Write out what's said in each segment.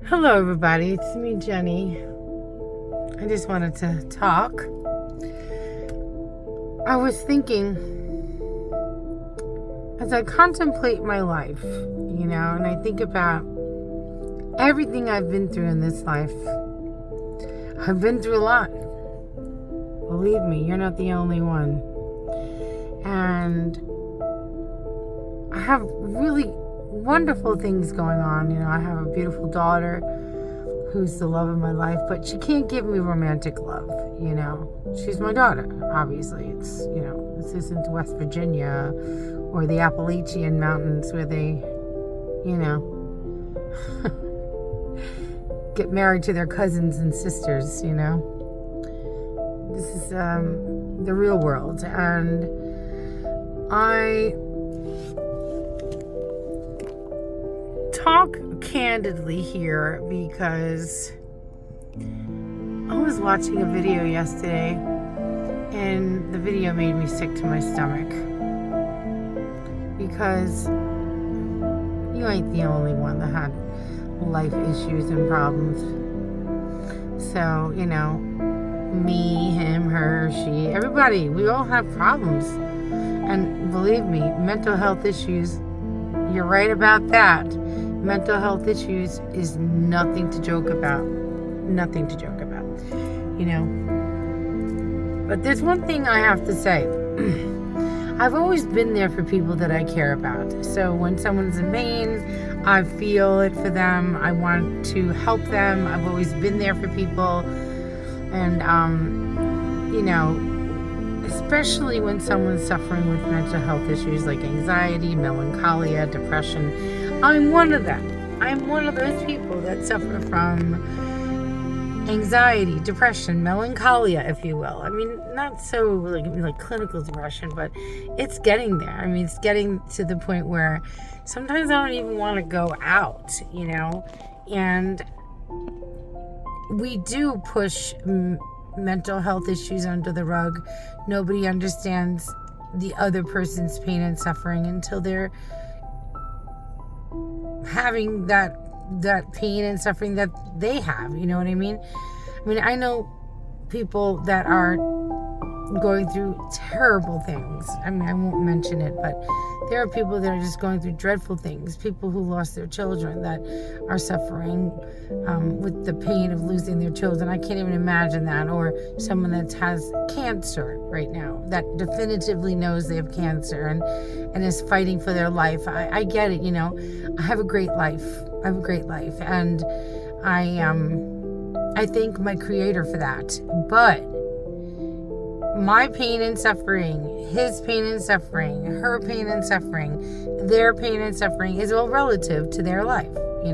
Hello, everybody. It's me, Jenny. I just wanted to talk. I was thinking, as I contemplate my life, and I think about everything I've been through in this life. I've been through a lot. Believe me, you're not the only one. And I have really wonderful things going on. I have a beautiful daughter who's the love of my life, but she can't give me romantic love. She's my daughter, obviously. It's, this isn't West Virginia or the Appalachian Mountains where they, get married to their cousins and sisters, This is the real world. And I talk candidly here because I was watching a video yesterday and the video made me sick to my stomach because you ain't the only one that had life issues and problems. So, me, him, her, she, everybody, we all have problems. And believe me, mental health issues, you're right about that. Mental health issues is nothing to joke about. Nothing to joke about. But there's one thing I have to say. I've always been there for people that I care about. So when someone's in pain, I feel it for them. I want to help them. I've always been there for people. And, especially when someone's suffering with mental health issues like anxiety, melancholia, depression. I'm one of them. I'm one of those people that suffer from anxiety, depression, melancholia, if you will. I mean, not so like clinical depression, but it's getting there. I mean, it's getting to the point where sometimes I don't even want to go out, and we do push mental health issues under the rug. Nobody understands the other person's pain and suffering until they're having that pain and suffering that they have. You know what I mean? I know people that are going through terrible things. I won't mention it, but there are people that are just going through dreadful things. People who lost their children that are suffering with the pain of losing their children. I can't even imagine that. Or someone that has cancer right now that definitively knows they have cancer and is fighting for their life. I get it, I have a great life. And I thank my Creator for that. But my pain and suffering, his pain and suffering, her pain and suffering, their pain and suffering is all relative to their life, I'm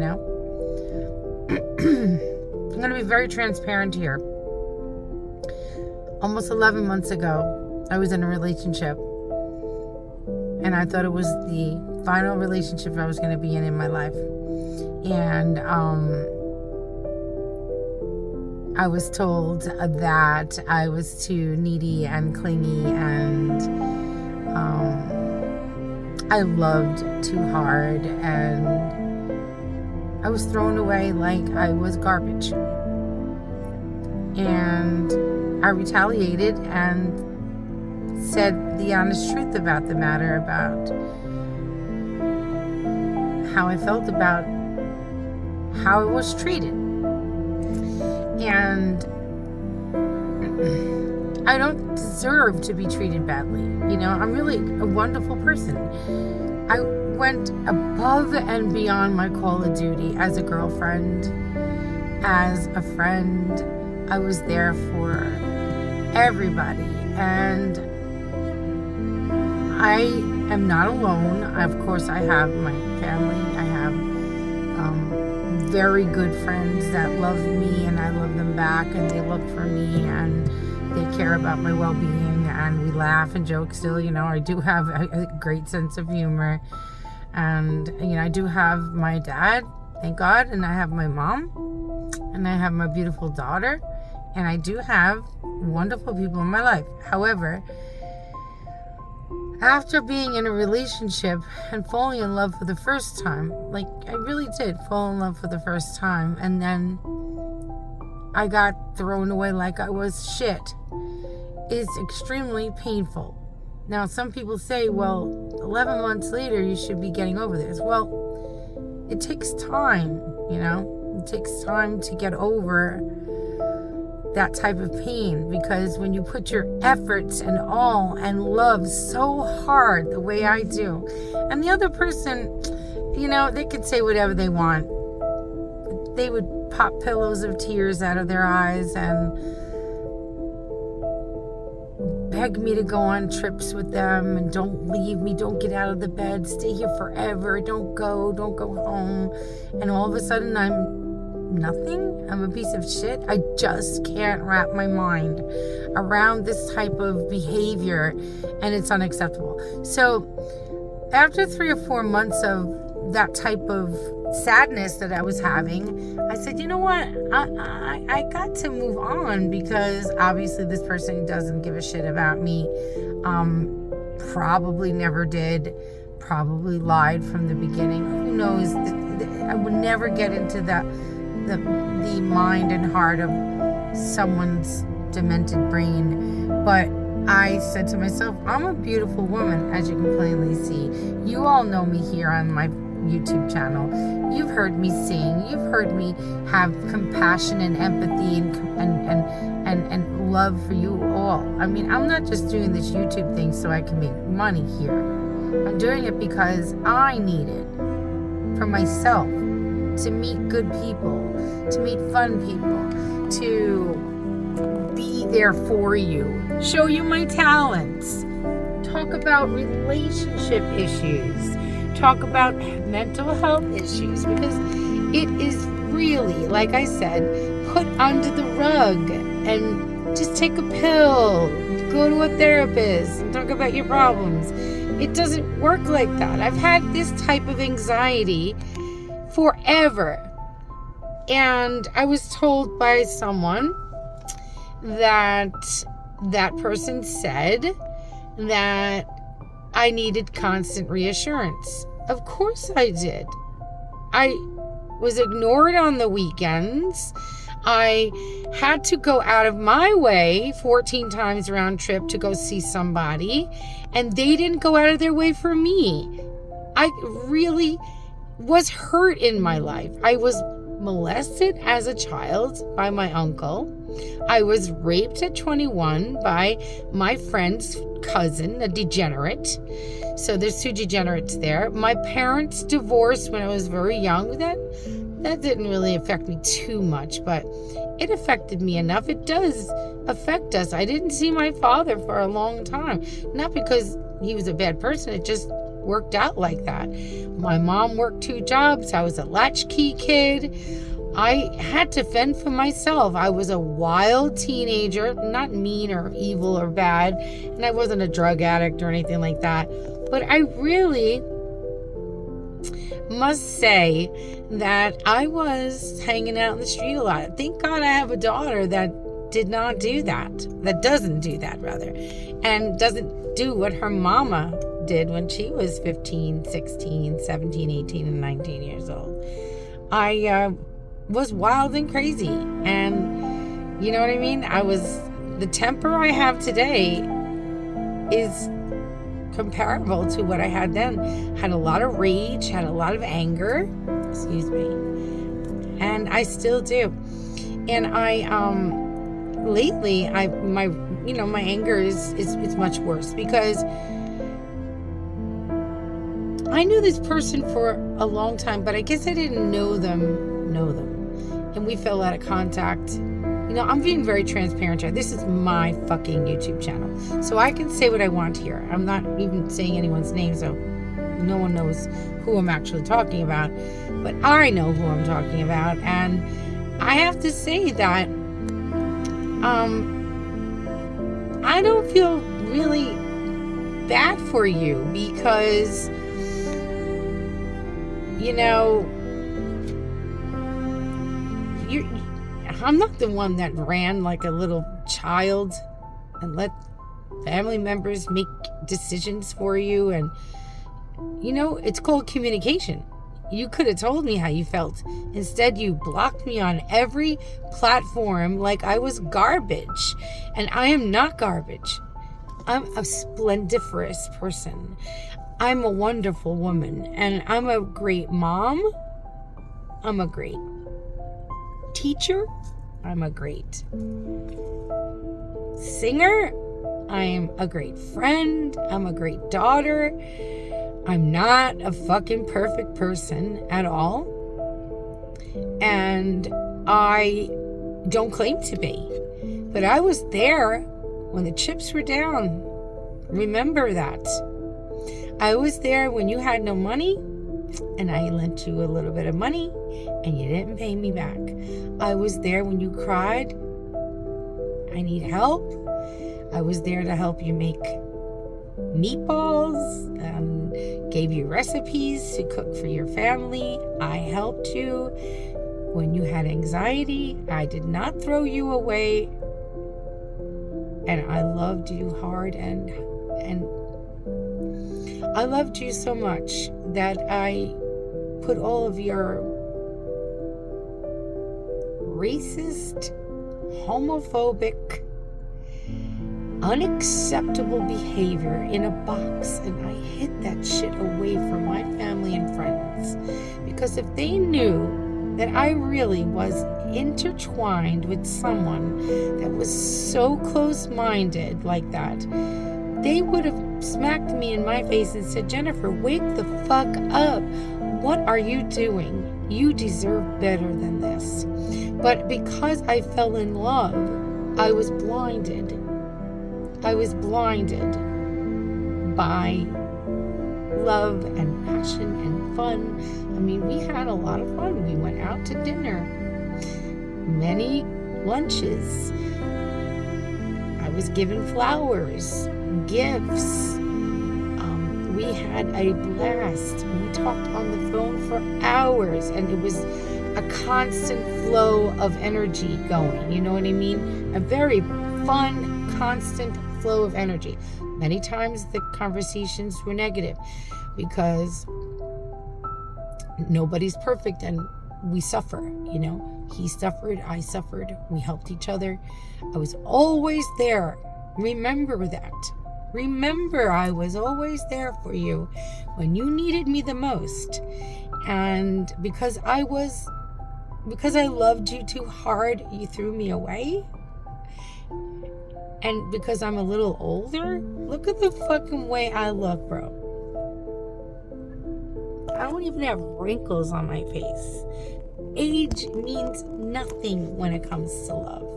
going to be very transparent here. Almost 11 months ago, I was in a relationship, and I thought it was the final relationship I was going to be in my life. And I was told that I was too needy and clingy, and I loved too hard, and I was thrown away like I was garbage. And I retaliated and said the honest truth about the matter, about how I felt about how I was treated. And I don't deserve to be treated badly. I'm really a wonderful person. I went above and beyond my call of duty as a girlfriend, as a friend. I was there for everybody. And I am not alone. Of course, I have my family. I have very good friends that love me, and I love them back, and they look for me, and they care about my well-being, and we laugh and joke still. I do have a great sense of humor, and I do have my dad, thank God, and I have my mom, and I have my beautiful daughter, and I do have wonderful people in my life. However, after being in a relationship and falling in love for the first time, like I really did fall in love for the first time, and then I got thrown away like I was shit, is extremely painful. Now, some people say, well, 11 months later, you should be getting over this. Well, it takes time, you know? It takes time to get over that type of pain, because when you put your efforts and all and love so hard the way I do, and the other person, you know, they could say whatever they want. They would pop pillows of tears out of their eyes and beg me to go on trips with them and don't leave me, don't get out of the bed, stay here forever, don't go home. And all of a sudden I'm nothing. I'm a piece of shit. I just can't wrap my mind around this type of behavior, and it's unacceptable. So after 3 or 4 months of that type of sadness that I was having, I said, you know what, I got to move on, because obviously this person doesn't give a shit about me, probably never did, probably lied from the beginning, who knows. I would never get into the mind and heart of someone's demented brain, but I said to myself, I'm a beautiful woman, as you can plainly see. You all know me here on my YouTube channel. You've heard me sing. You've heard me have compassion and empathy and love for you all. I mean, I'm not just doing this YouTube thing so I can make money here. I'm doing it because I need it for myself, to meet good people, to meet fun people, to be there for you, show you my talents, talk about relationship issues, talk about mental health issues, because it is really, like I said, put under the rug and just take a pill, go to a therapist and talk about your problems. It doesn't work like that. I've had this type of anxiety forever, and I was told by someone that person said that I needed constant reassurance. Of course I did. I was ignored on the weekends. I had to go out of my way 14 times round trip to go see somebody, and they didn't go out of their way for me. I really was hurt in my life. I was molested as a child by my uncle. I was raped at 21 by my friend's cousin, a degenerate. So there's 2 degenerates there. My parents divorced when I was very young. That didn't really affect me too much, but it affected me enough. It does affect us. I didn't see my father for a long time. Not because he was a bad person. It just worked out like that. My mom worked 2 jobs. I was a latchkey kid. I had to fend for myself. I was a wild teenager, not mean or evil or bad, and I wasn't a drug addict or anything like that. But I really must say that I was hanging out in the street a lot. Thank God I have a daughter that did not do that. That doesn't do that, rather. And doesn't do what her mama did when she was 15, 16, 17, 18, and 19 years old. I was wild and crazy. And you know what I mean? The temper I have today is comparable to what I had then. Had a lot of rage, had a lot of anger, excuse me, and I still do. And lately my anger is much worse, because I knew this person for a long time, but I guess I didn't know them, and we fell out of contact. I'm being very transparent here. This is my fucking YouTube channel, so I can say what I want here. I'm not even saying anyone's name, so no one knows who I'm actually talking about, but I know who I'm talking about. And I have to say that I don't feel really bad for you, because I'm not the one that ran like a little child and let family members make decisions for you, and it's called communication. You could have told me how you felt. Instead, you blocked me on every platform like I was garbage. And I am not garbage. I'm a splendiferous person. I'm a wonderful woman. And I'm a great mom. I'm a great teacher. I'm a great singer. I'm a great friend. I'm a great daughter. I'm not a fucking perfect person at all. And I don't claim to be. But I was there when the chips were down. Remember that. I was there when you had no money, and I lent you a little bit of money, and you didn't pay me back. I was there when you cried, I need help. I was there to help you make meatballs and gave you recipes to cook for your family. I helped you when you had anxiety. I did not throw you away, and I loved you hard, and I loved you so much that I put all of your racist, homophobic, unacceptable behavior in a box, and I hid that shit away from my family and friends, because if they knew that I really was intertwined with someone that was so close-minded like that, they would have smacked me in my face and said, Jennifer, wake the fuck up. What are you doing? You deserve better than this. But because I fell in love, I was blinded. I was blinded by love and passion and fun. I mean, we had a lot of fun. We went out to dinner, many lunches. I was given flowers, gifts. We had a blast. We talked on the phone for hours, and it was a constant flow of energy going. You know what I mean? A very fun, constant flow of energy. Many times the conversations were negative because nobody's perfect and we suffer, He suffered, I suffered, we helped each other. I was always there. Remember that. Remember, I was always there for you when you needed me the most. And because I loved you too hard, you threw me away. And because I'm a little older, look at the fucking way I look, bro. I don't even have wrinkles on my face. Age means nothing when it comes to love.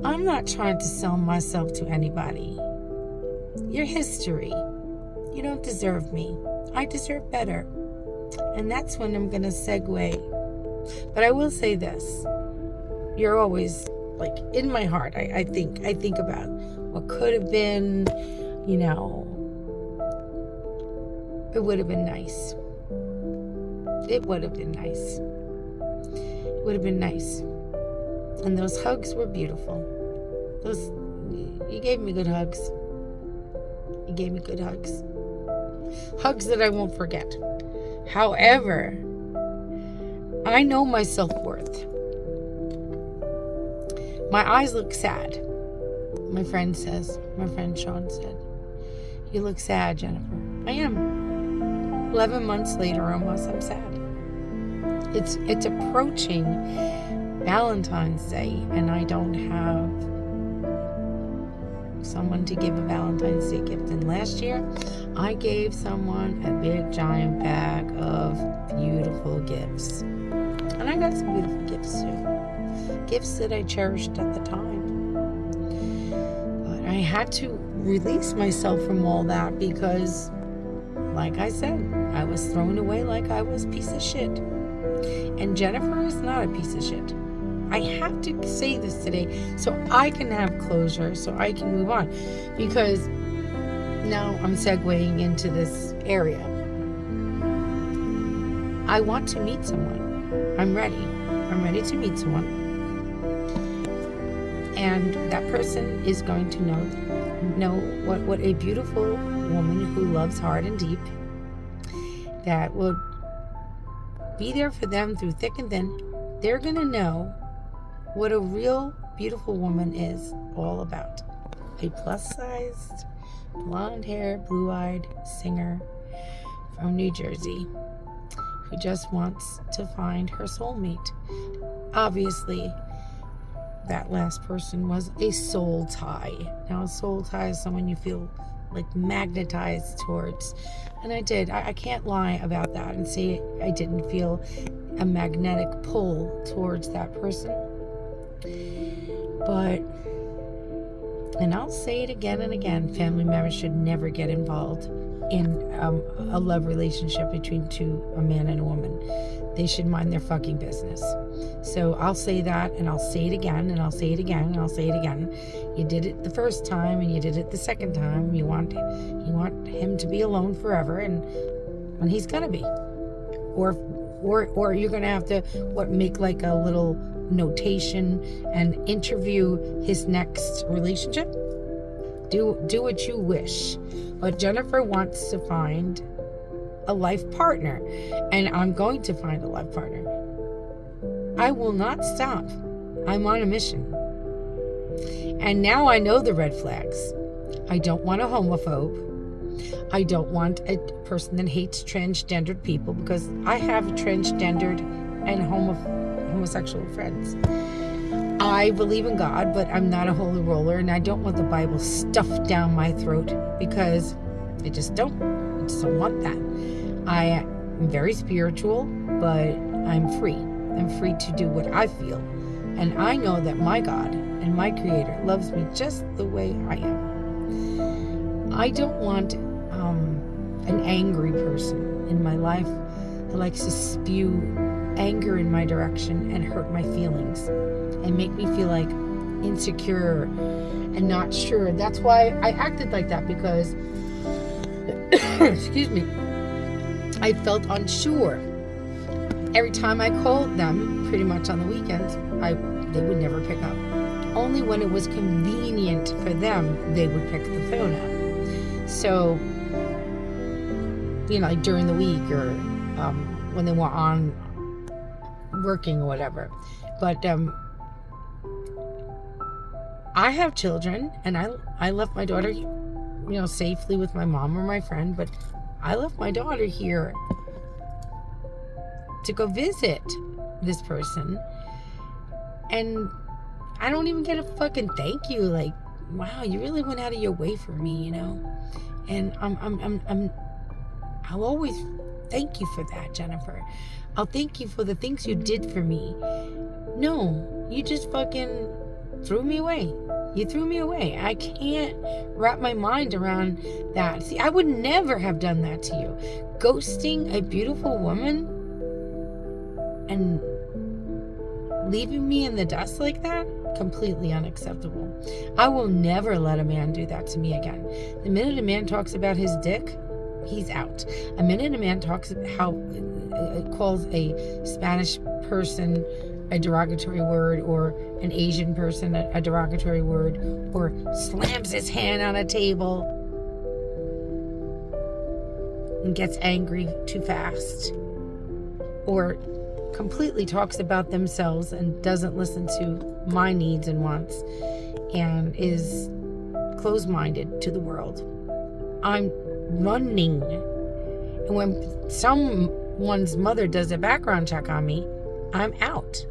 I'm not trying to sell myself to anybody. Your history. You don't deserve me. I deserve better. And that's when I'm going to segue. But I will say this. You're always, in my heart, I think about what could have been, it would have been nice. It would have been nice. It would have been nice. And those hugs were beautiful. You gave me good hugs. You gave me good hugs. Hugs that I won't forget. However, I know my self-worth. My eyes look sad. My friend Sean said, you look sad, Jennifer. I am. 11 months later almost, I'm sad. It's approaching Valentine's Day, and I don't have someone to give a Valentine's Day gift. And last year, I gave someone a big giant bag of beautiful gifts. And I got some beautiful gifts too. Gifts that I cherished at the time. But I had to release myself from all that because, like I said, I was thrown away like I was a piece of shit. And Jennifer is not a piece of shit. I have to say this today so I can have closure, so I can move on. Because now I'm segueing into this area. I want to meet someone. I'm ready. I'm ready to meet someone. And that person is going to know know what a beautiful woman who loves hard and deep, that will be there for them through thick and thin. They're going to know what a real beautiful woman is all about. A plus-sized, blonde-haired, blue-eyed singer from New Jersey who just wants to find her soulmate. Obviously, that last person was a soul tie. Now, a soul tie is someone you feel like magnetized towards. And I did. I can't lie about that and say I didn't feel a magnetic pull towards that person. But, and I'll say it again and again, family members should never get involved in a love relationship between a man and a woman. They should mind their fucking business. So I'll say that, and I'll say it again, and I'll say it again, and I'll say it again. You did it the first time, and you did it the second time. You want him to be alone forever, and he's gonna be. Or you're gonna have to make like a little notation and interview his next relationship. Do what you wish. But Jennifer wants to find a life partner, and I'm going to find a life partner. I will not stop. I'm on a mission. And now I know the red flags. I don't want a homophobe. I don't want a person that hates transgendered people, because I have transgendered and homosexual friends. I believe in God, but I'm not a holy roller, and I don't want the Bible stuffed down my throat, because I just don't want that. I am very spiritual, but I'm free. I'm free to do what I feel. And I know that my God and my Creator loves me just the way I am. I don't want an angry person in my life that likes to spew anger in my direction and hurt my feelings and make me feel like insecure and not sure. That's why I acted like that, because excuse me, I felt unsure. Every time I called them, pretty much on the weekends, they would never pick up. Only when it was convenient for them, they would pick the phone up. So, like during the week, or when they were on working or whatever. But I have children, and I left my daughter, safely with my mom or my friend, but I left my daughter here to go visit this person, and I don't even get a fucking thank you. Like, wow, you really went out of your way for me, and I'll always thank you for that, Jennifer. I'll thank you for the things you did for me. No, you just fucking threw me away. You threw me away. I can't wrap my mind around that. See, I would never have done that to you. Ghosting a beautiful woman and leaving me in the dust like that? Completely unacceptable. I will never let a man do that to me again. The minute a man talks about his dick, he's out. A minute a man talks about how calls a Spanish person a derogatory word, or an Asian person a derogatory word, or slams his hand on a table and gets angry too fast, or completely talks about themselves and doesn't listen to my needs and wants, and is closed-minded to the world, I'm running. And when someone's mother does a background check on me, I'm out.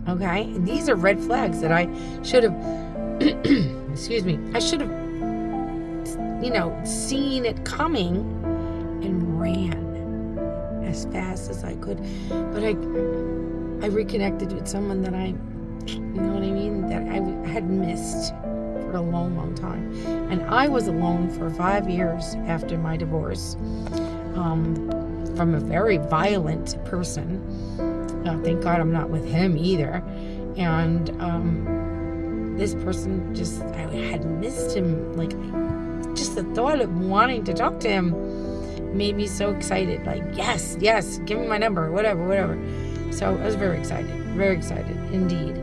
Okay? These are red flags that I should have excuse me, I should have seen it coming and ran as fast as I could. But I reconnected with someone that that I had missed for a long, long time. And I was alone for 5 years after my divorce from a very violent person. Thank God I'm not with him either. And this person, I had missed him. Like, just the thought of wanting to talk to him made me so excited. Like, yes, give me my number, whatever. So I was very excited indeed.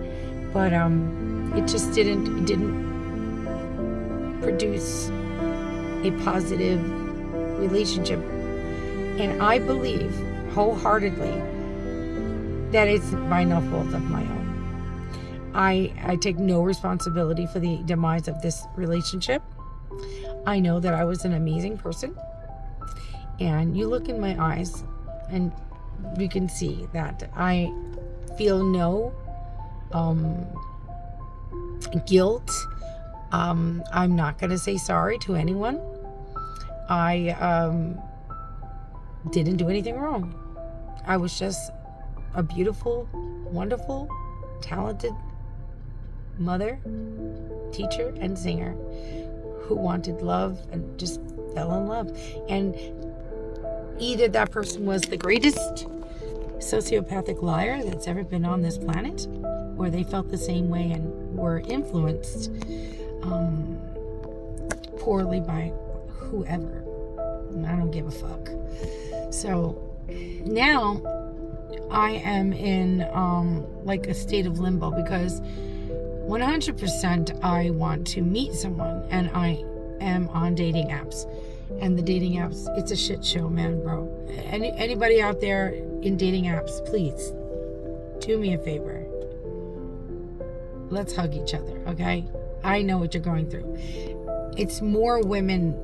But it just didn't produce a positive relationship. And I believe wholeheartedly that it's by no fault of my own. I take no responsibility for the demise of this relationship. I know that I was an amazing person. And you look in my eyes and you can see that I feel no guilt. I'm not going to say sorry to anyone. I didn't do anything wrong. I was just a beautiful, wonderful, talented mother, teacher, and singer who wanted love and just fell in love. And either that person was the greatest sociopathic liar that's ever been on this planet, or they felt the same way and were influenced poorly by whoever. And I don't give a fuck. So now I am in like a state of limbo, because 100% I want to meet someone, and I am on dating apps. And the dating apps, it's a shit show, man, bro. Anybody out there in dating apps, please do me a favor. Let's hug each other, okay? I know what you're going through. It's more women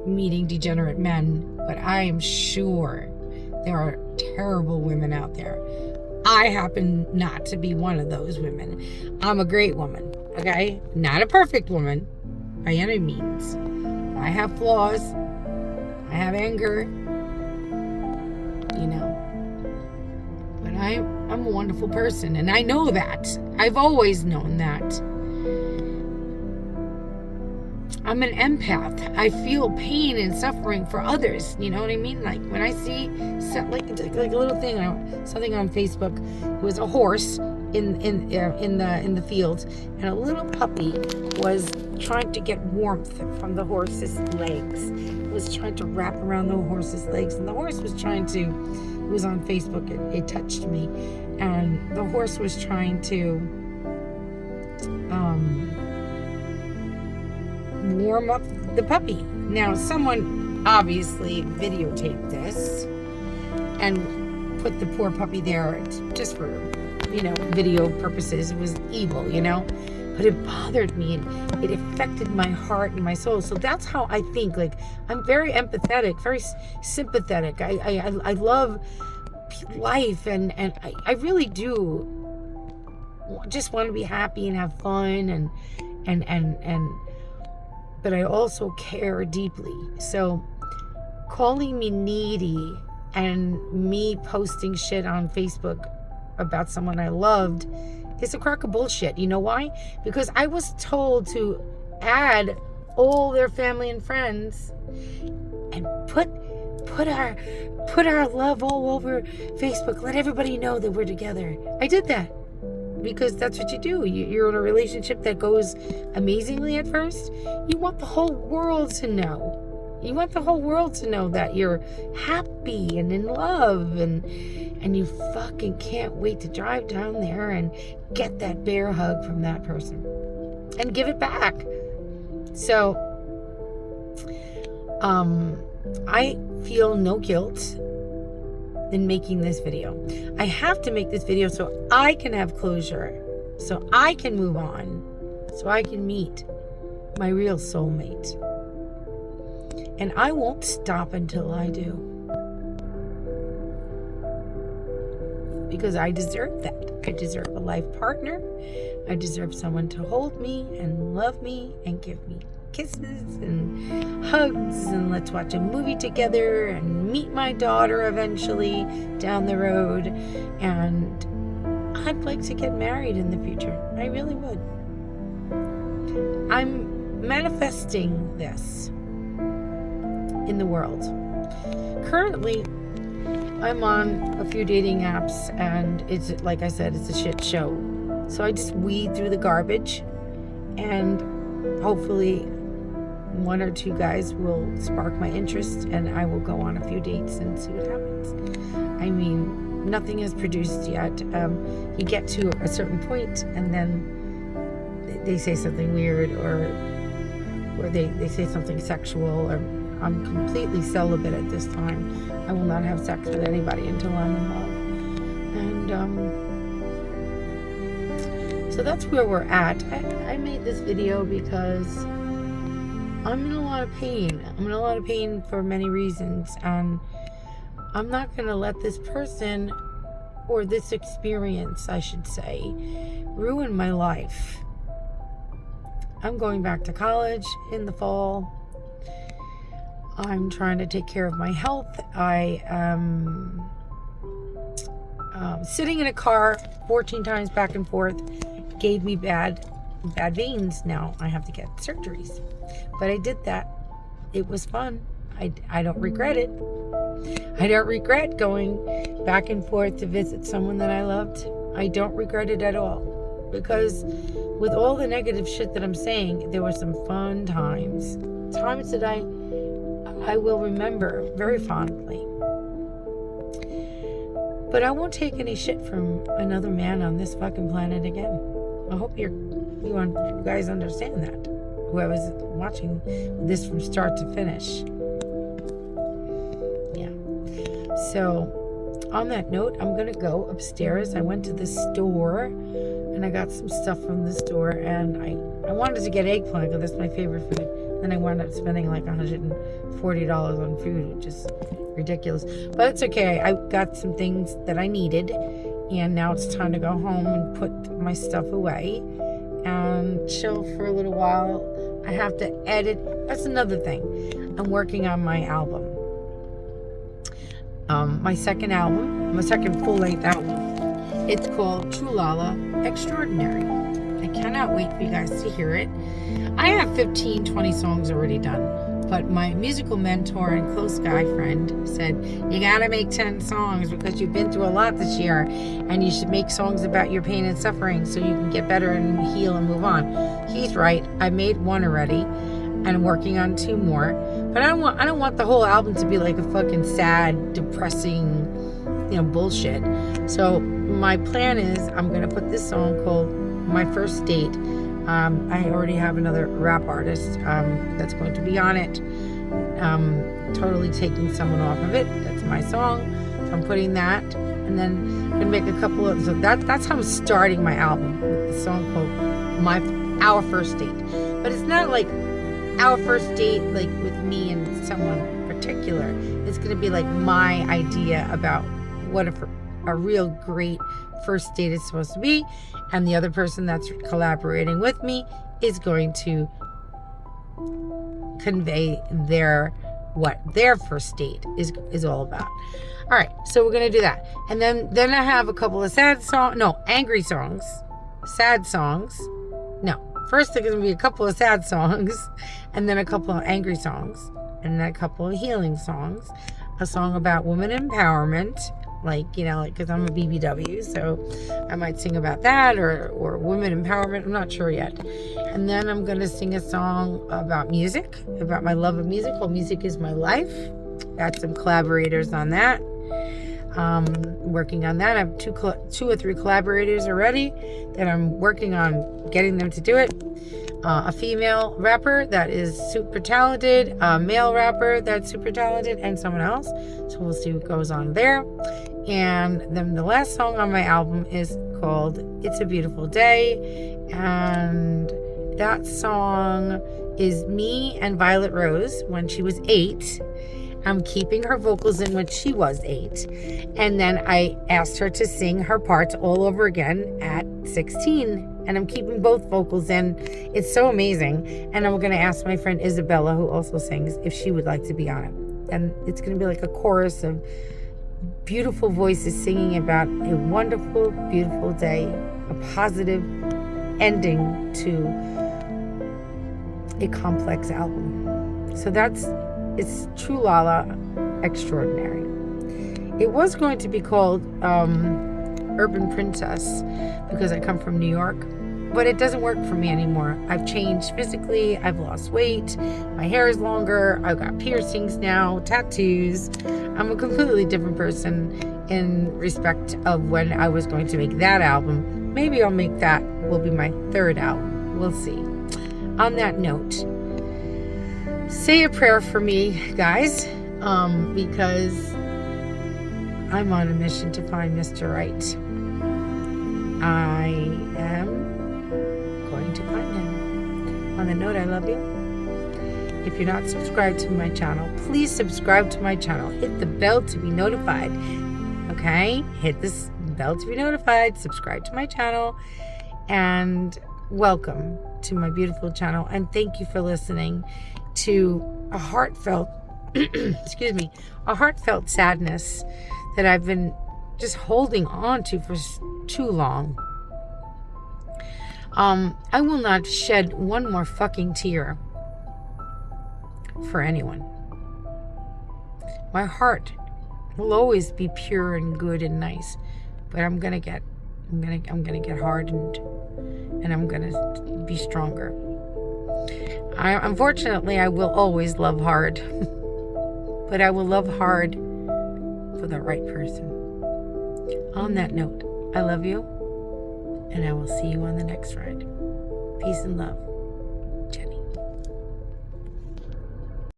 meeting degenerate men, but I am sure there are terrible women out there. I happen not to be one of those women. I'm a great woman, okay? Not a perfect woman by any means. I have flaws. I have anger. You know. But I'm a wonderful person, and I know that. I've always known that. I'm an empath. I feel pain and suffering for others. You know what I mean? Like when I see like a little thing, something on Facebook, it was a horse in the field, and a little puppy was trying to get warmth from the horse's legs. It was trying to wrap around the horse's legs, and the horse was trying to. It was on Facebook. It touched me, and the horse was trying to warm up the puppy. Now, someone obviously videotaped this and put the poor puppy there just for, video purposes. It was evil, but it bothered me, and it affected my heart and my soul. So that's how I think. Like, I'm very empathetic, very sympathetic. I love life, and I really do just want to be happy and have fun, and but I also care deeply. So calling me needy and me posting shit on Facebook about someone I loved is a crock of bullshit. You know why? Because I was told to add all their family and friends and put our love all over Facebook. Let everybody know that we're together. I did that because that's what you do. You're in a relationship that goes amazingly at first. You want the whole world to know. You want the whole world to know that you're happy and in love, and you fucking can't wait to drive down there and get that bear hug from that person and give it back. So, I feel no guilt in making this video. I have to make this video so I can have closure, so I can move on, so I can meet my real soulmate. And I won't stop until I do. Because I deserve that. I deserve a life partner. I deserve someone to hold me and love me and give me kisses and hugs, and let's watch a movie together and meet my daughter eventually down the road. And I'd like to get married in the future. I really would. I'm manifesting this in the world. Currently, I'm on a few dating apps, and it's, like I said, it's a shit show. So I just weed through the garbage, and hopefully one or two guys will spark my interest, and I will go on a few dates and see what happens. I mean, nothing is produced yet. You get to a certain point, and then they say something weird, or where they say something sexual, or I'm completely celibate at this time. I will not have sex with anybody until I'm in love. And so that's where we're at. I made this video because I'm in a lot of pain. I'm in a lot of pain for many reasons, and I'm not going to let this person, or this experience, I should say, ruin my life. I'm going back to college in the fall. I'm trying to take care of my health. I am sitting in a car 14 times back and forth gave me bad veins. Now I have to get surgeries. But I did that. It was fun. I don't regret it. I don't regret going back and forth to visit someone that I loved. I don't regret it at all. Because with all the negative shit that I'm saying, there were some fun times. Times that I will remember very fondly. But I won't take any shit from another man on this fucking planet again. I hope you guys understand that. Whoever's watching this from start to finish. Yeah. So, on that note, I'm going to go upstairs. I went to the store and I got some stuff from the store, and I wanted to get eggplant because that's my favorite food. Then I wound up spending like $140 on food, which is ridiculous. But it's okay. I got some things that I needed, and now it's time to go home and put my stuff away and chill for a little while. I have to edit. That's another thing. I'm working on my album. My second full-length album. It's called True Lala Extraordinary. I cannot wait for you guys to hear it. I have 15, 20 songs already done, but my musical mentor and close guy friend said, you gotta make 10 songs because you've been through a lot this year, and you should make songs about your pain and suffering so you can get better and heal and move on. He's right. I made one already, and I'm working on 2 more. But I don't want the whole album to be like a fucking sad, depressing, bullshit. So my plan is I'm gonna put this song called My First Date. I already have another rap artist that's going to be on it. Totally taking someone off of it. That's my song. So I'm putting that, and then I'm gonna make a couple of. So that's how I'm starting my album, with the song called Our First Date. But it's not like our first date, like with me and someone particular. It's gonna be like my idea about what a real great first date is supposed to be, and the other person that's collaborating with me is going to convey what their first date is all about. All right, so we're gonna do that, and then I have a couple of angry songs, sad songs. No, first there's gonna be a couple of sad songs, and then a couple of angry songs, and then a couple of healing songs, a song about women empowerment. Because I'm a BBW, so I might sing about that, or women empowerment. I'm not sure yet. And then I'm going to sing a song about music, about my love of music. Well, music is my life. Got some collaborators on that. Working on that. I have 2 or 3 collaborators already that I'm working on getting them to do it. A female rapper that is super talented, a male rapper that's super talented, and someone else. So we'll see what goes on there. And then the last song on my album is called It's a Beautiful Day. And that song is me and Violet Rose when she was 8. I'm keeping her vocals in when she was 8. And then I asked her to sing her parts all over again at 16. And I'm keeping both vocals in. It's so amazing. And I'm going to ask my friend Isabella, who also sings, if she would like to be on it. And it's going to be like a chorus of beautiful voices singing about a wonderful, beautiful day, a positive ending to a complex album. So it's True Lala Extraordinary. It was going to be called Urban Princess because I come from New York, but it doesn't work for me anymore. I've changed physically. I've lost weight. My hair is longer. I've got piercings now, tattoos. I'm a completely different person in respect of when I was going to make that album. Maybe I'll make that will be my 3rd album. We'll see. On that note, say a prayer for me, guys, because I'm on a mission to find Mr. Right. I am going to find him. On the note, I love you. If you're not subscribed to my channel, please subscribe to my channel. Hit the bell to be notified. Okay? Hit this bell to be notified. Subscribe to my channel. And welcome to my beautiful channel. And thank you for listening to a heartfelt, excuse me, a heartfelt sadness that I've been just holding on to for too long. I will not shed one more fucking tear for anyone. My heart will always be pure and good and nice, but I'm gonna get hardened, and I'm gonna be stronger. Unfortunately, I will always love hard, but I will love hard for the right person. On that note, I love you, and I will see you on the next ride. Peace and love.